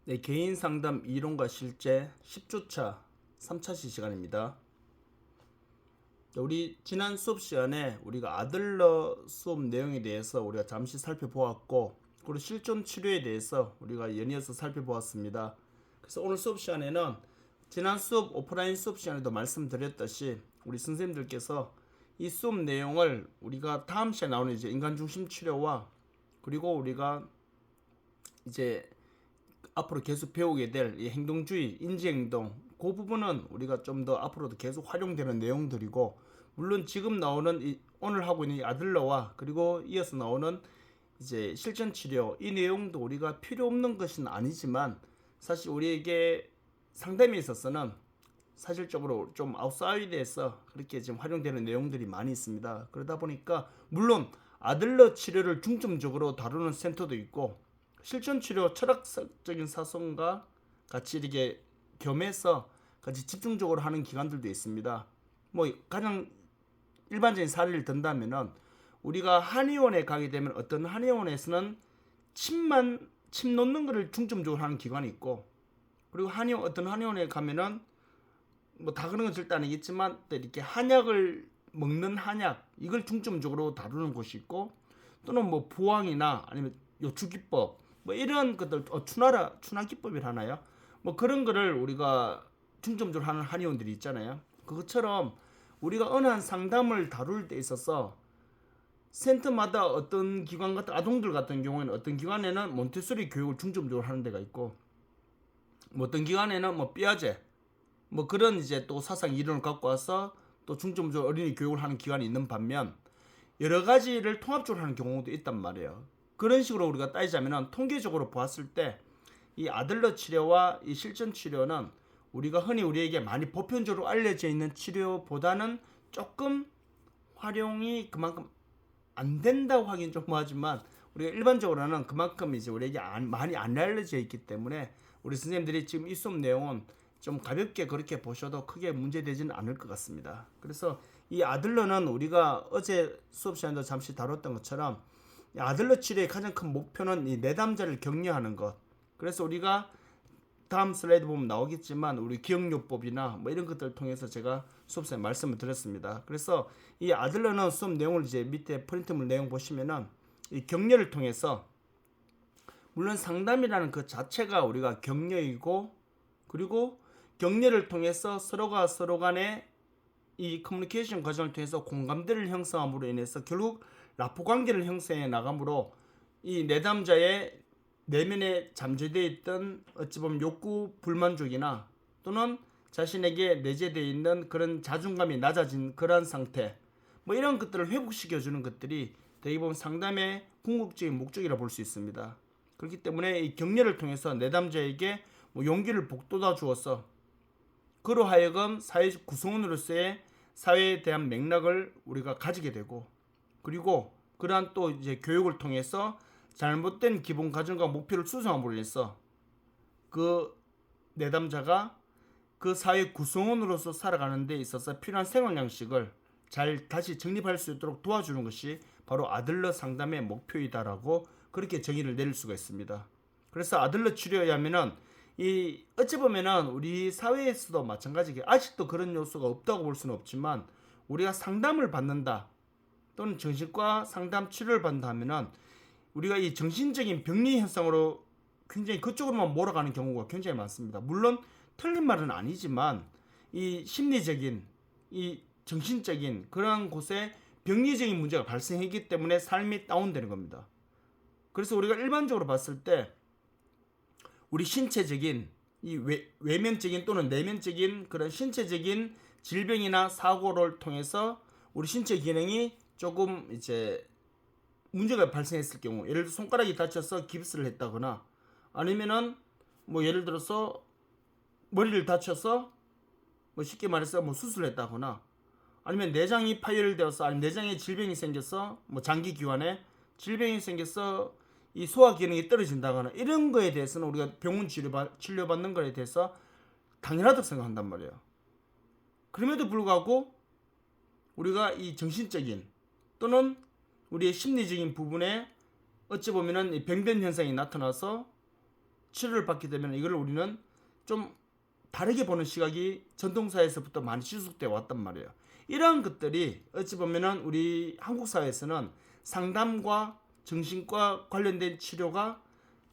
네, 개인 상담 이론과 실제 10주차 3차시 시간입니다. 우리 지난 수업 시간에 우리가 아들러 수업 내용에 대해서 우리가 잠시 살펴보았고, 그리고 실존 치료에 대해서 우리가 연이어서 살펴보았습니다. 그래서 오늘 수업 시간에는 지난 수업 오프라인 수업 시간에도 말씀드렸듯이 우리 선생님들께서 이 수업 내용을 우리가 다음 시간에 나오는 이제 인간 중심 치료와 그리고 우리가 이제 앞으로 계속 배우게 될 이 행동주의, 인지행동, 그 부분은 우리가 좀 더 앞으로도 계속 활용되는 내용들이고, 물론 지금 나오는 오늘 하고 있는 이 아들러와 그리고 이어서 나오는 이제 실전치료, 이 내용도 우리가 필요 없는 것은 아니지만 사실 우리에게 상담에 있어서는 사실적으로 좀 아웃사이드에서 그렇게 지금 활용되는 내용들이 많이 있습니다. 그러다 보니까 물론 아들러 치료를 중점적으로 다루는 센터도 있고, 실전치료 철학적인 사성과 같이 이렇게 겸해서 같이 집중적으로 하는 기관들도 있습니다. 뭐 가장 일반적인 사례를 든다면은 우리가 한의원에 가게 되면 어떤 한의원에서는 침 놓는 것을 중점적으로 하는 기관이 있고, 그리고 어떤 한의원에 가면은 뭐 다 그런 건 절대 아니겠지만 이렇게 한약을 먹는 한약 이걸 중점적으로 다루는 곳이 있고, 또는 뭐 부항이나 아니면 요추기법 뭐 이런 것들, 추나 기법이라 하나요? 뭐 그런 거를 우리가 중점적으로 하는 한의원들이 있잖아요. 그것처럼 우리가 어느 한 상담을 다룰 때 있어서 센터마다 어떤 기관 같은 아동들 같은 경우에는 어떤 기관에는 몬테소리 교육을 중점적으로 하는 데가 있고, 뭐 어떤 기관에는 뭐 삐아제 뭐 그런 이제 또 사상 이론을 갖고 와서 또 중점적으로 어린이 교육을 하는 기관이 있는 반면, 여러 가지를 통합적으로 하는 경우도 있단 말이에요. 그런 식으로 우리가 따지자면 통계적으로 보았을 때 이 아들러 치료와 이 실전 치료는 우리가 흔히 우리에게 많이 보편적으로 알려져 있는 치료보다는 조금 활용이 그만큼 안 된다고 하긴 좀 뭐하지만, 우리가 일반적으로는 그만큼 이제 우리에게 많이 안 알려져 있기 때문에 우리 선생님들이 지금 이 수업 내용은 좀 가볍게 그렇게 보셔도 크게 문제되지는 않을 것 같습니다. 그래서 이 아들러는 우리가 어제 수업 시간에도 잠시 다뤘던 것처럼 아들러 치료의 가장 큰 목표는 이 내담자를 격려하는 것. 그래서 우리가 다음 슬라이드 보면 나오겠지만 우리 기억요법이나 뭐 이런 것들을 통해서 제가 수업시간에 말씀을 드렸습니다. 그래서 이 아들러는 수업 내용을 이제 밑에 프린트물 내용 보시면은 이 격려를 통해서, 물론 상담이라는 그 자체가 우리가 격려이고, 그리고 격려를 통해서 서로가 서로 간에 이 커뮤니케이션 과정을 통해서 공감대를 형성함으로 인해서 결국 라포 관계를 형성해 나감으로 이 내담자의 내면에 잠재되어 있던 어찌 보면 욕구 불만족이나 또는 자신에게 내재되어 있는 그런 자존감이 낮아진 그러한 상태, 뭐 이런 것들을 회복시켜주는 것들이 대개 보면 상담의 궁극적인 목적이라 볼 수 있습니다. 그렇기 때문에 이 격려를 통해서 내담자에게 뭐 용기를 북돋아 주어서 그로 하여금 사회적 구성원으로서의 사회에 대한 맥락을 우리가 가지게 되고, 그리고 그러한 또 이제 교육을 통해서 잘못된 기본 가정과 목표를 수정함으로 해서 그 내담자가 그 사회 구성원으로서 살아가는 데 있어서 필요한 생활 양식을 잘 다시 정립할 수 있도록 도와주는 것이 바로 아들러 상담의 목표이다라고 그렇게 정의를 내릴 수가 있습니다. 그래서 아들러 치료에 하면은 이 어찌 보면은 우리 사회에서도 마찬가지게 아직도 그런 요소가 없다고 볼 수는 없지만, 우리가 상담을 받는다 또는 정신과 상담 치료를 받는다 하면은 우리가 이 정신적인 병리 현상으로 굉장히 그쪽으로만 몰아가는 경우가 굉장히 많습니다. 물론 틀린 말은 아니지만 이 심리적인, 이 정신적인 그러한 곳에 병리적인 문제가 발생했기 때문에 삶이 다운되는 겁니다. 그래서 우리가 일반적으로 봤을 때 우리 신체적인 이 외면적인 또는 내면적인 그런 신체적인 질병이나 사고를 통해서 우리 신체 기능이 조금 이제 문제가 발생했을 경우, 예를 들어 손가락이 다쳐서 깁스를 했다거나, 아니면은 뭐 예를 들어서 머리를 다쳐서 뭐 쉽게 말해서 뭐 수술을 했다거나, 아니면 내장이 파열되어서, 아니면 내장에 질병이 생겨서 뭐 장기 기관에 질병이 생겨서 이 소화 기능이 떨어진다거나, 이런 거에 대해서는 우리가 병원 치료받는 거에 대해서 당연하다고 생각한단 말이에요. 그럼에도 불구하고 우리가 이 정신적인 또는 우리의 심리적인 부분에 어찌 보면은 병변 현상이 나타나서 치료를 받게 되면 이걸 우리는 좀 다르게 보는 시각이 전통사회에서부터 많이 지속되어 왔단 말이에요. 이러한 것들이 어찌 보면은 우리 한국 사회에서는 상담과 정신과 관련된 치료가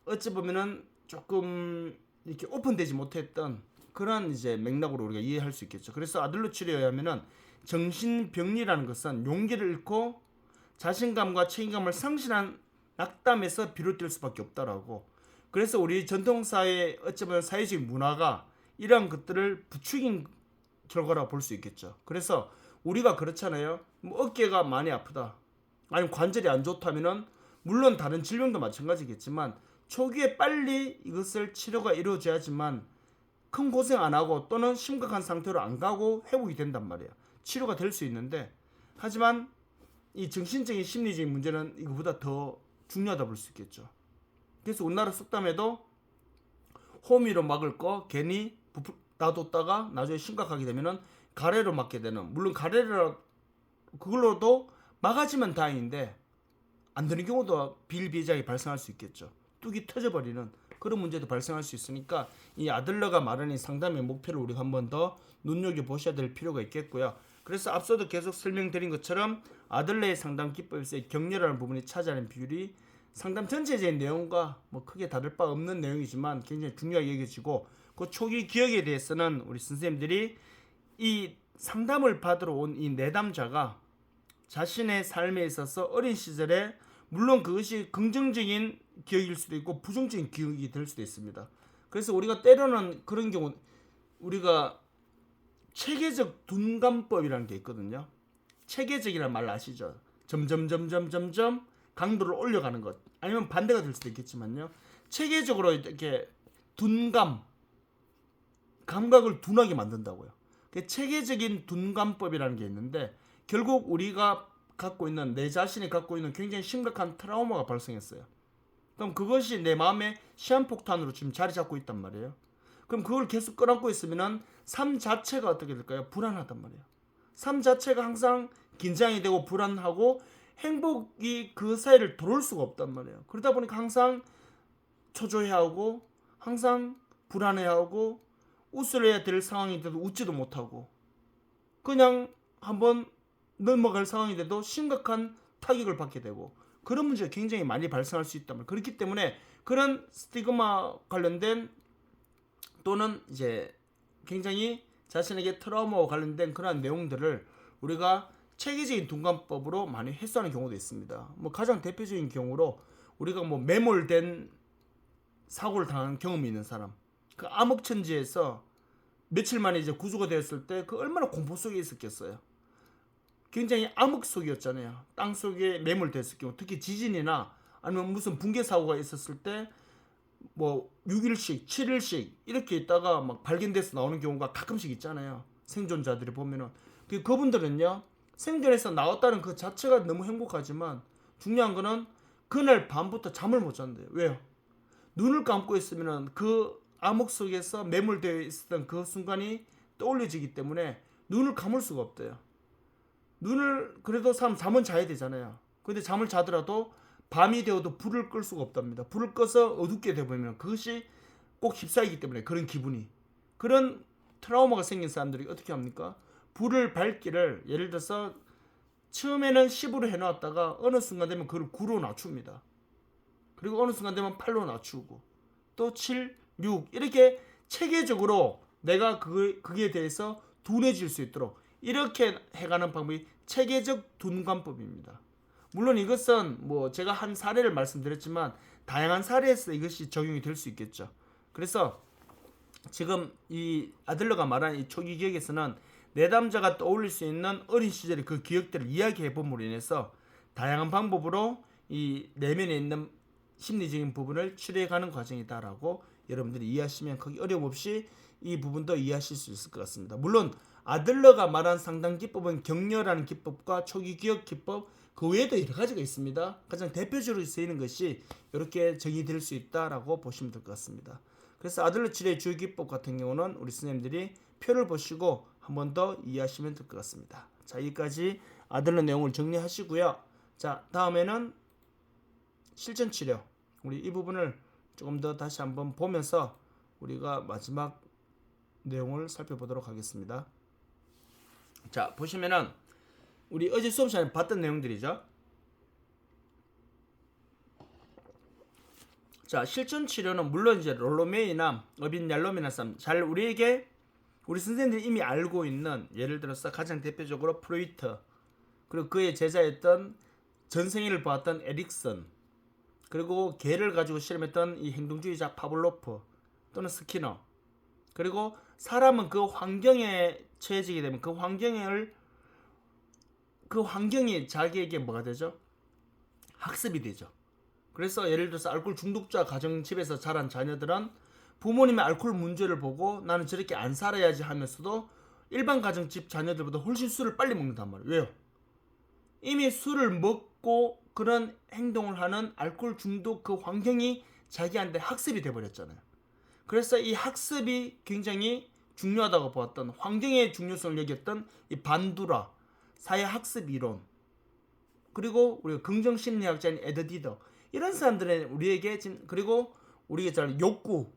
어찌 보면은 조금 이렇게 오픈되지 못했던 그런 이제 맥락으로 우리가 이해할 수 있겠죠. 그래서 아들러 치료에 의하면은 정신병리라는 것은 용기를 잃고 자신감과 책임감을 상실한 낙담에서 비롯될 수밖에 없다라고. 그래서 우리 전통사회 어찌 보면 사회적 문화가 이러한 것들을 부추긴 결과라고 볼 수 있겠죠. 그래서 우리가 그렇잖아요. 뭐 어깨가 많이 아프다, 아니면 관절이 안 좋다면은 물론 다른 질병도 마찬가지겠지만 초기에 빨리 이것을 치료가 이루어져야지만 큰 고생 안 하고 또는 심각한 상태로 안 가고 회복이 된단 말이에요. 치료가 될 수 있는데, 하지만 이 정신적인 심리적인 문제는 이거보다 더 중요하다 볼 수 있겠죠. 그래서 우리나라 속담에도 호미로 막을 거 괜히 놔뒀다가 나중에 심각하게 되면은 가래로 막게 되는, 물론 가래로 그걸로도 막아지면 다행인데 안 되는 경우도 비일비재하게 발생할 수 있겠죠. 뚝이 터져버리는 그런 문제도 발생할 수 있으니까 이 아들러가 말하는 상담의 목표를 우리가 한 번 더 눈여겨보셔야 될 필요가 있겠고요. 그래서 앞서도 계속 설명드린 것처럼 아들러의 상담 기법에서의 격려라는 부분이 차지하는 비율이 상담 전체적인 내용과 뭐 크게 다를 바 없는 내용이지만 굉장히 중요하게 여겨지고, 그 초기 기억에 대해서는 우리 선생님들이 이 상담을 받으러 온 이 내담자가 자신의 삶에 있어서 어린 시절에 물론 그것이 긍정적인 기억일 수도 있고 부정적인 기억이 될 수도 있습니다. 그래서 우리가 때로는 그런 경우, 우리가 체계적 둔감법이라는 게 있거든요. 체계적이라는 말 아시죠? 점점 강도를 올려가는 것, 아니면 반대가 될 수도 있겠지만요. 체계적으로 이렇게 감각을 둔하게 만든다고요. 체계적인 둔감법이라는 게 있는데, 결국 우리가 갖고 있는, 내 자신이 갖고 있는 굉장히 심각한 트라우마가 발생했어요. 그럼 그것이 내 마음에 시한폭탄으로 지금 자리 잡고 있단 말이에요. 그럼 그걸 계속 끌어안고 있으면은 삶 자체가 어떻게 될까요? 불안하단 말이에요. 삶 자체가 항상 긴장이 되고 불안하고 행복이 그 사이를 돌을 수가 없단 말이에요. 그러다 보니까 항상 초조해하고 항상 불안해하고 웃으려야 될 상황이 돼도 웃지도 못하고 그냥 한번 넘어갈 상황이 돼도 심각한 타격을 받게 되고, 그런 문제가 굉장히 많이 발생할 수 있단 말이에요. 그렇기 때문에 그런 스티그마 관련된 또는 이제 굉장히 자신에게 트라우마와 관련된 그런 내용들을 우리가 체계적인 둔감법으로 많이 해소하는 경우도 있습니다. 뭐 가장 대표적인 경우로 우리가 뭐 매몰된 사고를 당한 경험이 있는 사람, 그 암흑천지에서 며칠 만에 이제 구조가 되었을 때 그 얼마나 공포 속에 있었겠어요. 굉장히 암흑 속이었잖아요. 땅 속에 매몰됐을 경우, 특히 지진이나 아니면 무슨 붕괴 사고가 있었을 때 뭐 6일씩 7일씩 이렇게 있다가 막 발견돼서 나오는 경우가 가끔씩 있잖아요. 생존자들이 보면은 그분들은요, 생존해서 나왔다는 그 자체가 너무 행복하지만 중요한 거는 그날 밤부터 잠을 못 잔대요. 왜요? 눈을 감고 있으면은 그 암흑 속에서 매몰되어 있었던 그 순간이 떠올려지기 때문에 눈을 감을 수가 없대요. 눈을, 그래도 사람 잠은 자야 되잖아요. 근데 잠을 자더라도 밤이 되어도 불을 끌 수가 없답니다. 불을 꺼서 어둡게 되버리면 그것이 꼭 휩싸이기 때문에 그런 기분이, 그런 트라우마가 생긴 사람들이 어떻게 합니까? 불을 밝기를 예를 들어서 처음에는 10으로 해놨다가 어느 순간 되면 그걸 9로 낮춥니다. 그리고 어느 순간 되면 8로 낮추고 또 7, 6 이렇게 체계적으로 내가 그게 대해서 둔해질 수 있도록 이렇게 해가는 방법이 체계적 둔감법입니다. 물론 이것은 뭐 제가 한 사례를 말씀드렸지만 다양한 사례에서 이것이 적용이 될 수 있겠죠. 그래서 지금 이 아들러가 말한 이 초기 기억에서는 내담자가 떠올릴 수 있는 어린 시절의 그 기억들을 이야기해 봄으로 인해서 다양한 방법으로 이 내면에 있는 심리적인 부분을 치료해가는 과정이다라고 여러분들이 이해하시면 크게 어려움 없이 이 부분도 이해하실 수 있을 것 같습니다. 물론 아들러가 말한 상담 기법은 격려라는 기법과 초기 기억 기법, 그 외에도 여러 가지가 있습니다. 가장 대표적으로 쓰이는 것이 이렇게 정의될 수 있다라고 보시면 될 것 같습니다. 그래서 아들러 치료의 주요 기법 같은 경우는 우리 선생님들이 표를 보시고 한 번 더 이해하시면 될 것 같습니다. 자, 여기까지 아들러 내용을 정리하시고요. 자, 다음에는 실전 치료, 우리 이 부분을 조금 더 다시 한번 보면서 우리가 마지막 내용을 살펴보도록 하겠습니다. 자, 보시면은 우리 어제 수업 시간에 봤던 내용들이죠. 자, 실전 치료는 물론 이제 롤로메이나 어빈얄롬이나 잘 우리 선생님들이 이미 알고 있는, 예를 들어서 가장 대표적으로 프로이트, 그리고 그의 제자였던 전생일을 보았던 에릭슨, 그리고 개를 가지고 실험했던 이 행동주의자 파블로프 또는 스키너, 그리고 사람은 그 환경에 처해지게 되면 그 환경이 자기에게 뭐가 되죠? 학습이 되죠. 그래서 예를 들어서 알코올 중독자 가정집에서 자란 자녀들은 부모님의 알코올 문제를 보고 나는 저렇게 안 살아야지 하면서도 일반 가정집 자녀들보다 훨씬 술을 빨리 먹는단 말이에요. 왜요? 이미 술을 먹고 그런 행동을 하는 알코올 중독 그 환경이 자기한테 학습이 돼버렸잖아요. 그래서 이 학습이 굉장히 중요하다고 보았던, 환경의 중요성을 여겼던 이 반두라 사회학습 이론, 그리고 우리가 긍정심리학자인 에드디더, 이런 사람들은 우리에게 지금, 그리고 우리가 잘 욕구,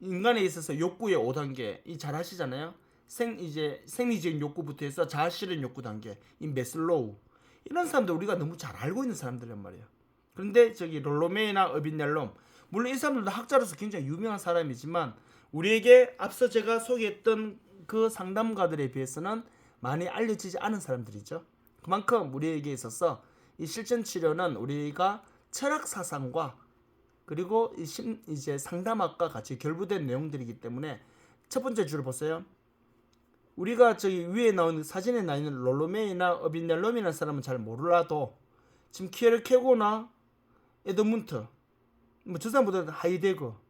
인간에 있어서 욕구의 5단계 이 잘 아시잖아요. 생리적인 욕구부터 해서 자아실현 욕구 단계, 이 메슬로우, 이런 사람들 우리가 너무 잘 알고 있는 사람들이란 말이에요. 그런데 저기 롤로메이나 어빈얄롬, 물론 이 사람들도 학자로서 굉장히 유명한 사람이지만 우리에게 앞서 제가 소개했던 그 상담가들에 비해서는 많이 알려지지 않은 사람들이죠. 그만큼 우리에게 있어서 이 실전 치료는 우리가 철학 사상과 그리고 이제 상담학과 같이 결부된 내용들이기 때문에, 첫 번째 줄을 보세요. 우리가 저기 위에 나온 사진에 나 있는 롤로메이나 어빈얄롬이라는 사람은 잘 몰라도 지금 키에르케고나 에드문트, 뭐 저 사람보다 하이데거,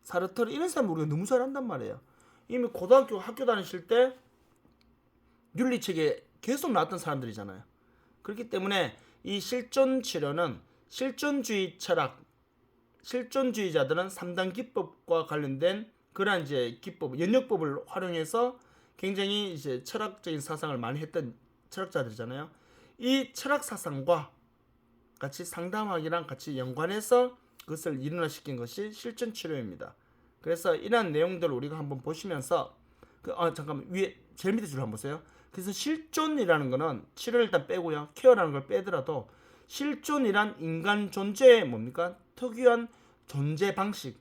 사르터르, 이런 사람 우리가 너무 잘 안단 말이에요. 이미 고등학교 학교 다니실 때 윤리책에 계속 나왔던 사람들이잖아요. 그렇기 때문에 이 실전 치료는 실존주의 철학, 실존주의자들은 3단 기법과 관련된 그러한 이제 기법, 연역법을 활용해서 굉장히 이제 철학적인 사상을 많이 했던 철학자들이잖아요. 이 철학 사상과 같이 상담학이랑 같이 연관해서 그것을 일어나시킨 것이 실전 치료입니다. 그래서 이러한 내용들을 우리가 한번 보시면서 잠깐만, 위에 제일 밑에 줄 한번 보세요. 그래서 실존이라는 거는 치료를 일단 빼고요. 케어라는 걸 빼더라도 실존이란 인간 존재의 뭡니까? 특유한 존재 방식.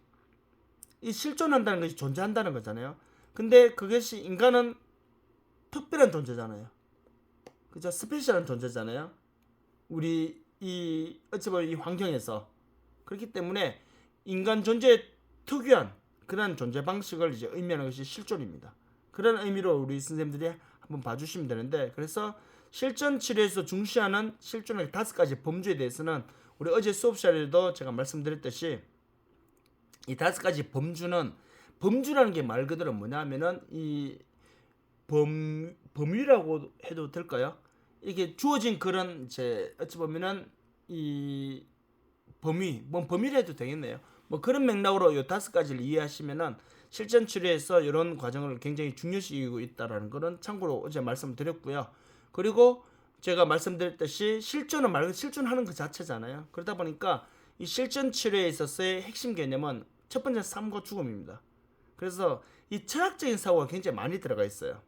이 실존한다는 것이 존재한다는 거잖아요. 근데 그것이, 인간은 특별한 존재잖아요. 그죠? 스페셜한 존재잖아요. 우리 이 어찌 보면 이 환경에서. 그렇기 때문에 인간 존재의 특유한 그런 존재 방식을 이제 의미하는 것이 실존입니다. 그런 의미로 우리 선생님들이 한번 봐주시면 되는데, 그래서 실전 치료에서 중시하는 실존의 5가지 범주에 대해서는 우리 어제 수업 시간에도 제가 말씀드렸듯이 이 5가지 범주라는 게 말 그대로 뭐냐면은 이 범위라고 해도 될까요? 이게 주어진 그런 이제 어찌 보면은 이 범위를 해도 되겠네요. 뭐 그런 맥락으로 이 5가지를 이해하시면은 실전 치료에서 이런 과정을 굉장히 중요시 여기고 있다라는 거는 참고로 어제 말씀드렸고요. 그리고 제가 말씀드렸듯이 실전은 말 그대로 실존하는 그 자체잖아요. 그러다 보니까 이 실전 치료에 있어서의 핵심 개념은 첫 번째 삶과 죽음입니다. 그래서 이 철학적인 사고가 굉장히 많이 들어가 있어요.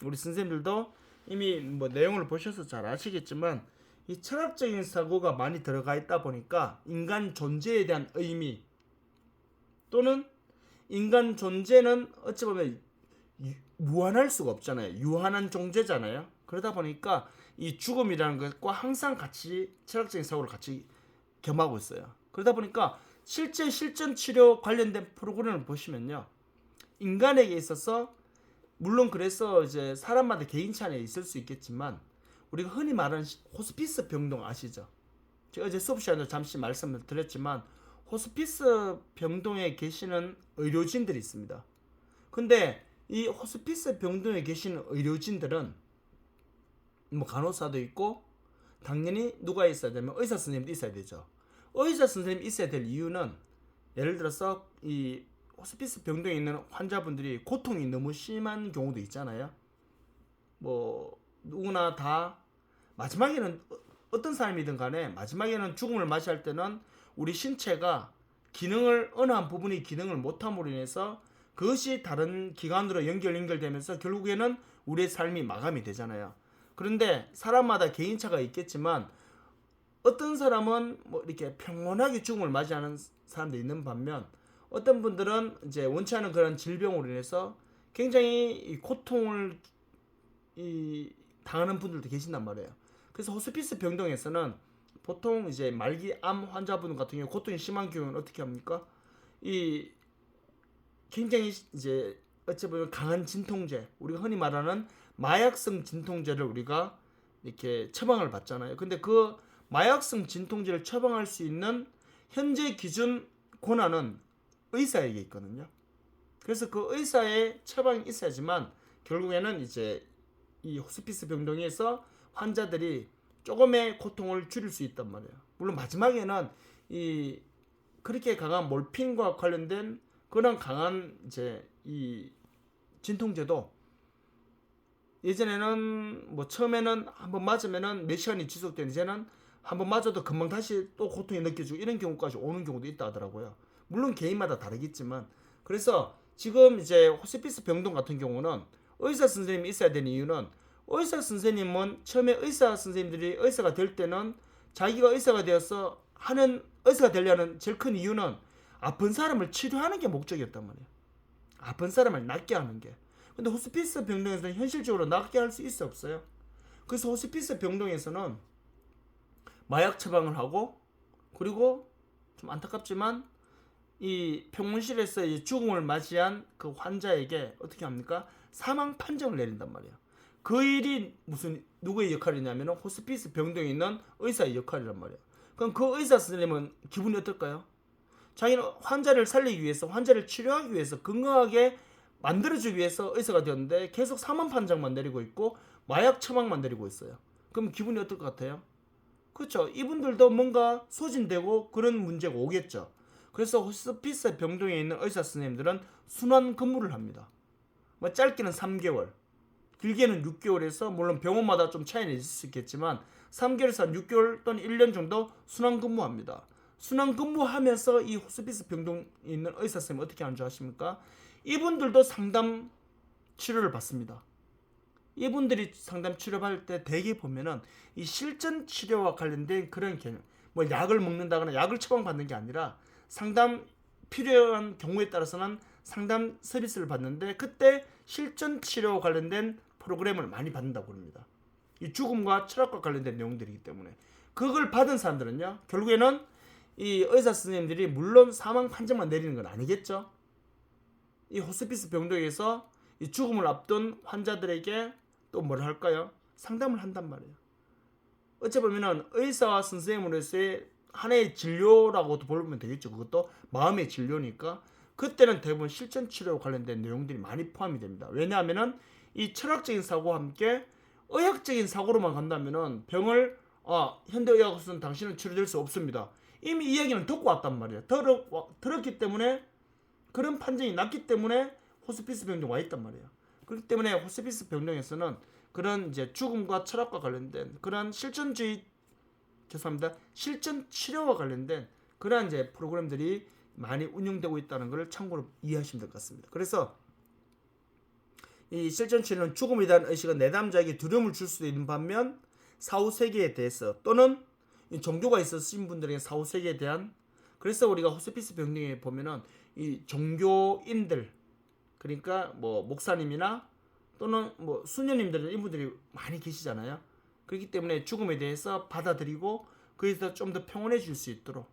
우리 선생님들도 이미 뭐 내용을 보셔서 잘 아시겠지만 이 철학적인 사고가 많이 들어가 있다 보니까 인간 존재에 대한 의미, 또는 인간 존재는 어찌 보면 무한할 수가 없잖아요. 유한한 존재잖아요. 그러다 보니까 이 죽음이라는 것과 항상 같이 철학적인 사고를 같이 겸하고 있어요. 그러다 보니까 실제 실전 치료 관련된 프로그램을 보시면요, 인간에게 있어서 물론 그래서 이제 사람마다 개인 차이는 있을 수 있겠지만 우리가 흔히 말하는 호스피스 병동 아시죠? 제가 어제 수업 시간에 잠시 말씀을 드렸지만 호스피스 병동에 계시는 의료진들이 있습니다. 근데 이 호스피스 병동에 계시는 의료진들은 뭐 간호사도 있고 당연히 누가 있어야 되면 의사 선생님도 있어야 되죠. 의사 선생님이 있어야 될 이유는, 예를 들어서 이 호스피스 병동에 있는 환자분들이 고통이 너무 심한 경우도 있잖아요. 뭐 누구나 다 마지막에는 어떤 사람이든 간에 마지막에는 죽음을 맞이할 때는 우리 신체가 기능을 어느 한 부분이 기능을 못함으로 인해서 그것이 다른 기관으로 연결되면서 결국에는 우리의 삶이 마감이 되잖아요. 그런데 사람마다 개인차가 있겠지만 어떤 사람은 뭐 이렇게 평온하게 죽음을 맞이하는 사람도 있는 반면 어떤 분들은 이제 원치 않은 그런 질병으로 인해서 굉장히 이 고통을 당하는 분들도 계신단 말이에요. 그래서 호스피스 병동에서는 보통 이제 말기 암 환자분 같은 경우 고통이 심한 경우는 어떻게 합니까? 이 굉장히 이제 어찌 보면 강한 진통제, 우리가 흔히 말하는 마약성 진통제를 우리가 이렇게 처방을 받잖아요. 근데 그 마약성 진통제를 처방할 수 있는 현재 기준 권한은 의사에게 있거든요. 그래서 그 의사의 처방이 있어야지만 결국에는 이제 이 호스피스 병동에서 환자들이 조금의 고통을 줄일 수 있단 말이에요. 물론 마지막에는 이 그렇게 강한 몰핀과 관련된 그런 강한 이제 이 진통제도 예전에는 뭐 처음에는 한번 맞으면은 몇 시간이 지속되는 이제는 한번 맞아도 금방 다시 또 고통이 느껴지고 이런 경우까지 오는 경우도 있다 하더라고요. 물론 개인마다 다르겠지만 그래서 지금 이제 호스피스 병동 같은 경우는 의사 선생님이 있어야 되는 이유는 의사 선생님은 처음에 의사 선생님들이 의사가 될 때는 자기가 의사가 되어서 하는 의사가 되려는 제일 큰 이유는 아픈 사람을 치료하는 게 목적이었단 말이에요. 아픈 사람을 낫게 하는 게. 근데 호스피스 병동에서는 현실적으로 낫게 할 수 있어 없어요. 그래서 호스피스 병동에서는 마약 처방을 하고 그리고 좀 안타깝지만 이 평문실에서 이 죽음을 맞이한 그 환자에게 어떻게 합니까? 사망 판정을 내린단 말이에요. 그 일이 무슨 누구의 역할이냐면 호스피스 병동에 있는 의사의 역할이란 말이에요. 그럼 그 의사 선생님은 기분이 어떨까요? 자기는 환자를 살리기 위해서 환자를 치료하기 위해서 건강하게 만들어주기 위해서 의사가 되었는데 계속 사망 판정만 내리고 있고 마약 처방만 내리고 있어요. 그럼 기분이 어떨 것 같아요? 그렇죠. 이분들도 뭔가 소진되고 그런 문제가 오겠죠. 그래서 호스피스 병동에 있는 의사 선생님들은 순환 근무를 합니다. 뭐 짧게는 3개월, 길게는 6개월에서 물론 병원마다 좀 차이는 있을 수 있겠지만 3개월에서 한 6개월 또는 1년 정도 순환 근무합니다. 순환 근무하면서 이 호스피스 병동에 있는 의사 선생님 어떻게 하는 줄 아십니까? 이분들도 상담 치료를 받습니다. 이분들이 상담 치료받을 때 대개 보면은 이 실전 치료와 관련된 그런 개념, 뭐 약을 먹는다거나 약을 처방받는 게 아니라 상담 필요한 경우에 따라서는 상담 서비스를 받는데 그때 실전 치료와 관련된 프로그램을 많이 받는다고 합니다. 이 죽음과 철학과 관련된 내용들이기 때문에 그걸 받은 사람들은요 결국에는 이 의사 선생님들이 물론 사망 판정만 내리는 건 아니겠죠. 이 호스피스 병동에서 이 죽음을 앞둔 환자들에게 또 뭘 할까요? 상담을 한단 말이에요. 어찌 보면은 의사와 선생님으로서의 하나의 진료라고도 보면 되겠죠. 그것도 마음의 진료니까 그때는 대부분 실전 치료와 관련된 내용들이 많이 포함이 됩니다. 왜냐하면은 이 철학적인 사고와 함께 의학적인 사고로만 간다면은 병을 현대의학으로서는 당신은 치료될 수 없습니다. 이미 이야기는 듣고 왔단 말이에요. 들었기 때문에 그런 판정이 났기 때문에 호스피스 병동 와 있단 말이에요. 그렇기 때문에 호스피스 병동에서는 그런 이제 죽음과 철학과 관련된 그런 실전 치료와 관련된 그러한 이제 프로그램들이 많이 운영되고 있다는 것을 참고로 이해하시면 될 것 같습니다. 그래서 이 실전 치료는 죽음에 대한 의식은 내담자에게 두려움을 줄 수도 있는 반면 사후 세계에 대해서 또는 종교가 있으신 분들에게 사후 세계에 대한 그래서 우리가 호스피스 병동에 보면은 이 종교인들 그러니까 뭐 목사님이나 또는 뭐 수녀님들 이분들이 많이 계시잖아요. 그렇기 때문에 죽음에 대해서 받아들이고 그래서 좀 더 평온해질 수 있도록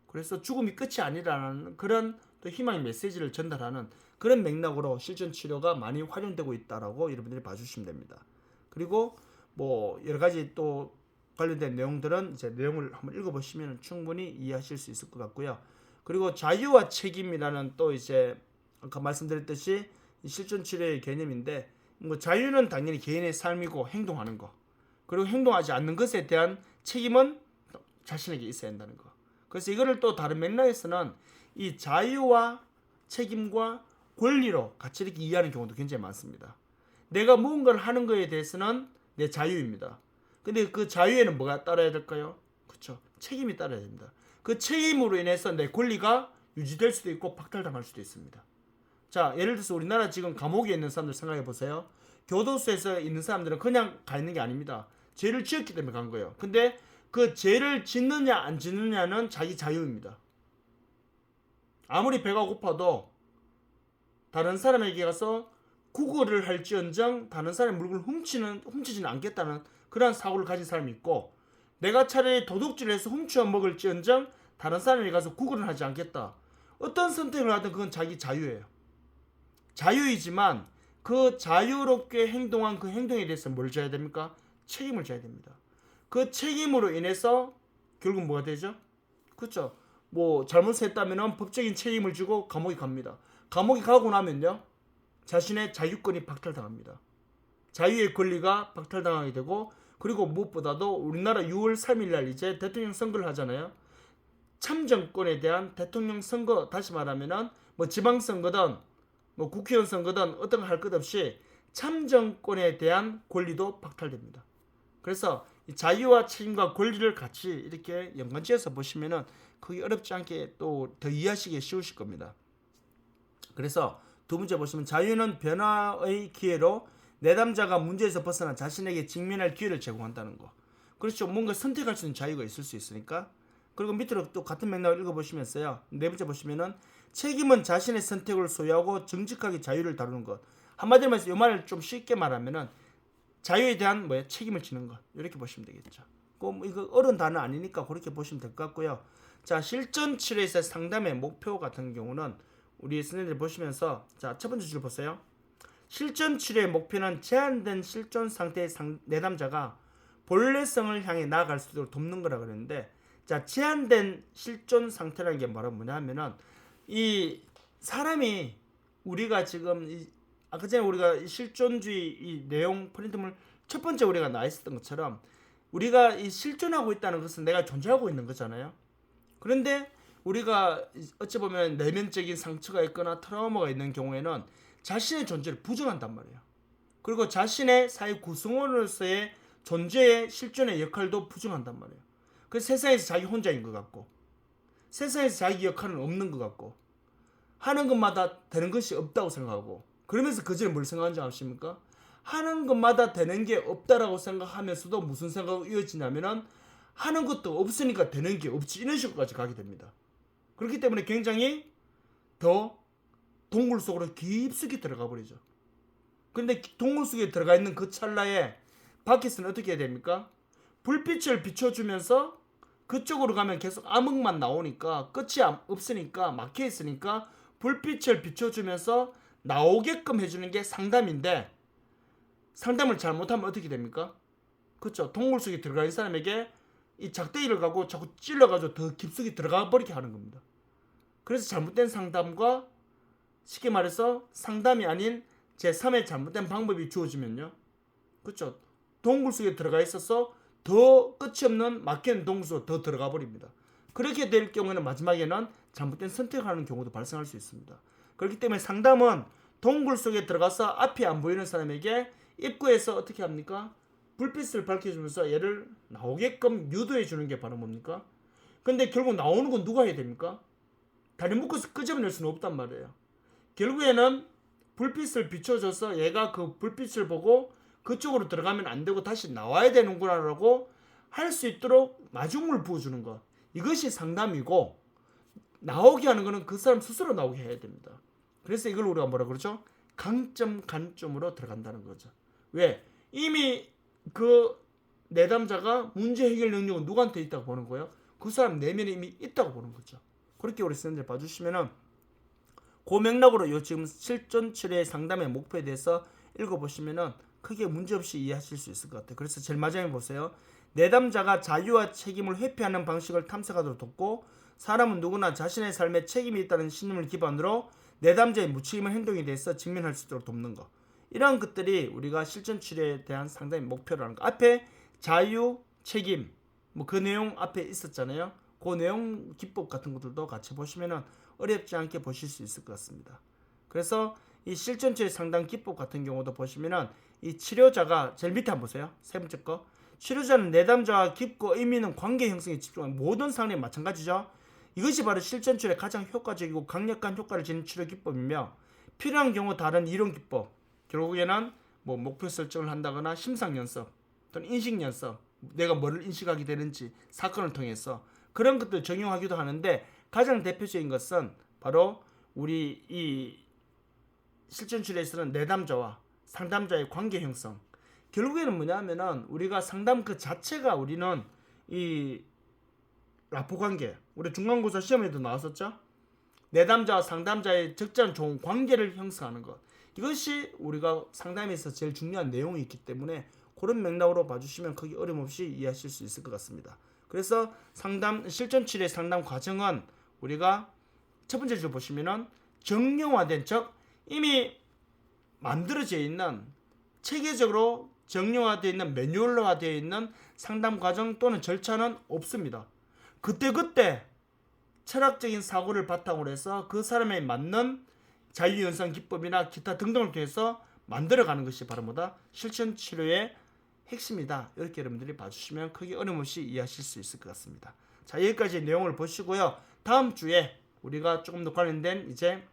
그래서 죽음이 끝이 아니라는 그런 또 희망의 메시지를 전달하는 그런 맥락으로 실전 치료가 많이 활용되고 있다라고 여러분들이 봐주시면 됩니다. 그리고 뭐 여러 가지 또 관련된 내용들은 이제 내용을 한번 읽어보시면 충분히 이해하실 수 있을 것 같고요. 그리고 자유와 책임이라는 또 이제 아까 말씀드렸듯이 실전 치료의 개념인데 뭐 자유는 당연히 개인의 삶이고 행동하는 거 그리고 행동하지 않는 것에 대한 책임은 자신에게 있어야 한다는 거. 그래서 이거를 또 다른 맥락에서는 이 자유와 책임과 권리로 같이 이렇게 이해하는 경우도 굉장히 많습니다. 내가 무언가를 하는 것에 대해서는 내 자유입니다. 근데 그 자유에는 뭐가 따라야 될까요? 그렇죠. 책임이 따라야 됩니다. 그 책임으로 인해서 내 권리가 유지될 수도 있고 박탈당할 수도 있습니다. 자, 예를 들어서 우리나라 지금 감옥에 있는 사람들 생각해 보세요. 교도소에서 있는 사람들은 그냥 가 있는 게 아닙니다. 죄를 지었기 때문에 간 거예요. 근데 그 죄를 짓느냐 안 짓느냐는 자기 자유입니다. 아무리 배가 고파도 다른 사람에게 가서 구걸을 할지언정 다른 사람의 물건을 훔치지는 않겠다는 그런 사고를 가진 사람이 있고, 내가 차라리 도둑질을 해서 훔쳐 먹을지언정 다른 사람에게 가서 구걸을 하지 않겠다. 어떤 선택을 하든 그건 자기 자유예요. 자유이지만 그 자유롭게 행동한 그 행동에 대해서 뭘 져야 됩니까? 책임을 져야 됩니다. 그 책임으로 인해서 결국 뭐가 되죠? 그렇죠. 뭐 잘못했다면 법적인 책임을 지고 감옥에 갑니다. 감옥에 가고 나면요, 자신의 자유권이 박탈당합니다. 자유의 권리가 박탈당하게 되고, 그리고 무엇보다도 우리나라 6월 3일 날 이제 대통령 선거를 하잖아요. 참정권에 대한 대통령 선거, 다시 말하면은 뭐 지방선거든 뭐 국회의원 선거든 어떤 거 할 것 없이 참정권에 대한 권리도 박탈됩니다. 그래서 이 자유와 책임과 권리를 같이 이렇게 연관지어서 보시면은 그게 어렵지 않게 또 더 이해하시기 쉬우실 겁니다. 그래서 두 번째 보시면, 자유는 변화의 기회로 내담자가 문제에서 벗어나 자신에게 직면할 기회를 제공한다는 거. 그렇죠. 뭔가 선택할 수 있는 자유가 있을 수 있으니까. 그리고 밑으로 또 같은 맥락을 읽어보시면서요, 네 번째 보시면은, 책임은 자신의 선택을 소유하고 정직하게 자유를 다루는 것. 한마디로 말해서 이 말을 좀 쉽게 말하면은 자유에 대한 책임을 지는 것, 이렇게 보시면 되겠죠. 이거 어려운 단어 아니니까 그렇게 보시면 될 것 같고요. 자, 실전 치료에서 상담의 목표 같은 경우는 우리 선생님들 보시면서, 자, 첫 번째 줄 보세요. 실전 치료의 목표는 제한된 실존 상태의 내담자가 본래성을 향해 나아갈 수 있도록 돕는 거라 그랬는데, 자, 제한된 실존 상태라는 게 뭐냐면은, 이 사람이 우리가 지금 아까 전에 우리가 이 실존주의 이 내용 프린트물 첫 번째 우리가 나와 있었던 것처럼, 우리가 이 실존하고 있다는 것은 내가 존재하고 있는 거잖아요. 그런데 우리가 어찌 보면 내면적인 상처가 있거나 트라우마가 있는 경우에는 자신의 존재를 부정한단 말이에요. 그리고 자신의 사회 구성원으로서의 존재의 실존의 역할도 부정한단 말이에요. 그래서 세상에서 자기 혼자인 것 같고, 세상에서 자기 역할은 없는 것 같고, 하는 것마다 되는 것이 없다고 생각하고, 그러면서 그전에 뭘 생각하는지 아십니까? 하는 것마다 되는 게 없다라고 생각하면서도 무슨 생각이 이어지냐면은, 하는 것도 없으니까 되는 게 없지, 이런 식으로까지 가게 됩니다. 그렇기 때문에 굉장히 더 동굴 속으로 깊숙이 들어가 버리죠. 그런데 동굴 속에 들어가 있는 그 찰나에 밖에서는 어떻게 해야 됩니까? 불빛을 비춰주면서 그쪽으로 가면 계속 암흑만 나오니까 끝이 없으니까, 막혀 있으니까 불빛을 비춰주면서 나오게끔 해주는 게 상담인데, 상담을 잘못하면 어떻게 됩니까? 그렇죠. 동굴 속에 들어가 있는 사람에게 이 작대기를 가고 자꾸 찔러가지고 더 깊숙이 들어가 버리게 하는 겁니다. 그래서 잘못된 상담과, 쉽게 말해서 상담이 아닌 제3의 잘못된 방법이 주어지면요, 그렇죠, 동굴 속에 들어가 있어서 더 끝이 없는 막혀있는 동굴 속으로 더 들어가 버립니다. 그렇게 될 경우에는 마지막에는 잘못된 선택을 하는 경우도 발생할 수 있습니다. 그렇기 때문에 상담은 동굴 속에 들어가서 앞이 안 보이는 사람에게 입구에서 어떻게 합니까? 불빛을 밝혀주면서 얘를 나오게끔 유도해 주는 게 바로 뭡니까? 근데 결국 나오는 건 누가 해야 됩니까? 다리 묶어서 끄집어낼 수는 없단 말이에요. 결국에는 불빛을 비춰줘서 얘가 그 불빛을 보고 그쪽으로 들어가면 안 되고 다시 나와야 되는구나라고 할 수 있도록 마중물 부어주는 것, 이것이 상담이고, 나오게 하는 거는 그 사람 스스로 나오게 해야 됩니다. 그래서 이걸 우리가 뭐라 그러죠? 강점 간점으로 들어간다는 거죠. 왜? 이미 그 내담자가 문제 해결 능력은 누구한테 있다고 보는 거예요? 그 사람 내면에 이미 있다고 보는 거죠. 그렇게 우리 선생님들 봐주시면은, 그 맥락으로 요 지금 실존 치료의 상담의 목표에 대해서 읽어보시면은 크게 문제없이 이해하실 수 있을 것 같아요. 그래서 제일 마지막에 보세요. 내담자가 자유와 책임을 회피하는 방식을 탐색하도록 돕고, 사람은 누구나 자신의 삶에 책임이 있다는 신념을 기반으로 내담자의 무책임한 행동에 대해서 직면할 수 있도록 돕는 것. 이러한 것들이 우리가 실전 치료에 대한 상담의 목표라는 거. 앞에 자유, 책임, 그 내용 앞에 있었잖아요. 그 내용 기법 같은 것들도 같이 보시면은 어렵지 않게 보실 수 있을 것 같습니다. 그래서 이 실전 치료 상담 기법 같은 경우도 보시면은, 이 치료자가 제일 밑에 한번 보세요. 세 번째 거. 치료자는 내담자와 깊고 의미 있는 관계 형성에 집중하는 모든 상황이 마찬가지죠. 이것이 바로 실전 치료의 가장 효과적이고 강력한 효과를 지닌 치료 기법이며 필요한 경우 다른 이론 기법, 결국에는 뭐 목표 설정을 한다거나 심상 연습 또는 인식 연습, 내가 뭐를 인식하게 되는지 사건을 통해서 그런 것들 적용하기도 하는데 가장 대표적인 것은 바로 우리 이 실전 치료에서는 내담자와 상담자의 관계 형성. 결국에는 뭐냐면은 우리가 상담 그 자체가 우리는 이 라포 관계, 우리 중간고사 시험에도 나왔었죠. 내담자와 상담자의 적절한 좋은 관계를 형성하는 것, 이것이 우리가 상담에서 제일 중요한 내용이 있기 때문에 그런 맥락으로 봐주시면 크게 어려움 없이 이해하실 수 있을 것 같습니다. 그래서 상담 실전 치료의 상담 과정은 우리가 첫 번째 줄 보시면은 정형화된, 즉 이미 만들어져 있는 체계적으로 정형화되어 있는 매뉴얼화되어 있는 상담 과정 또는 절차는 없습니다. 그때그때 철학적인 사고를 바탕으로 해서 그 사람에 맞는 자유연상 기법이나 기타 등등을 통해서 만들어가는 것이 바로 뭐다? 실천 치료의 핵심이다. 이렇게 여러분들이 봐주시면 크게 어려움 없이 이해하실 수 있을 것 같습니다. 자, 여기까지 내용을 보시고요. 다음 주에 우리가 조금 더 관련된 이제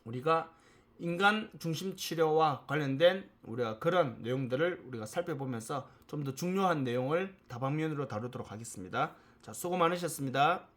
우리가 인간 중심 치료와 관련된 우리가 그런 내용들을 우리가 살펴보면서 좀 더 중요한 내용을 다방면으로 다루도록 하겠습니다. 자, 수고 많으셨습니다.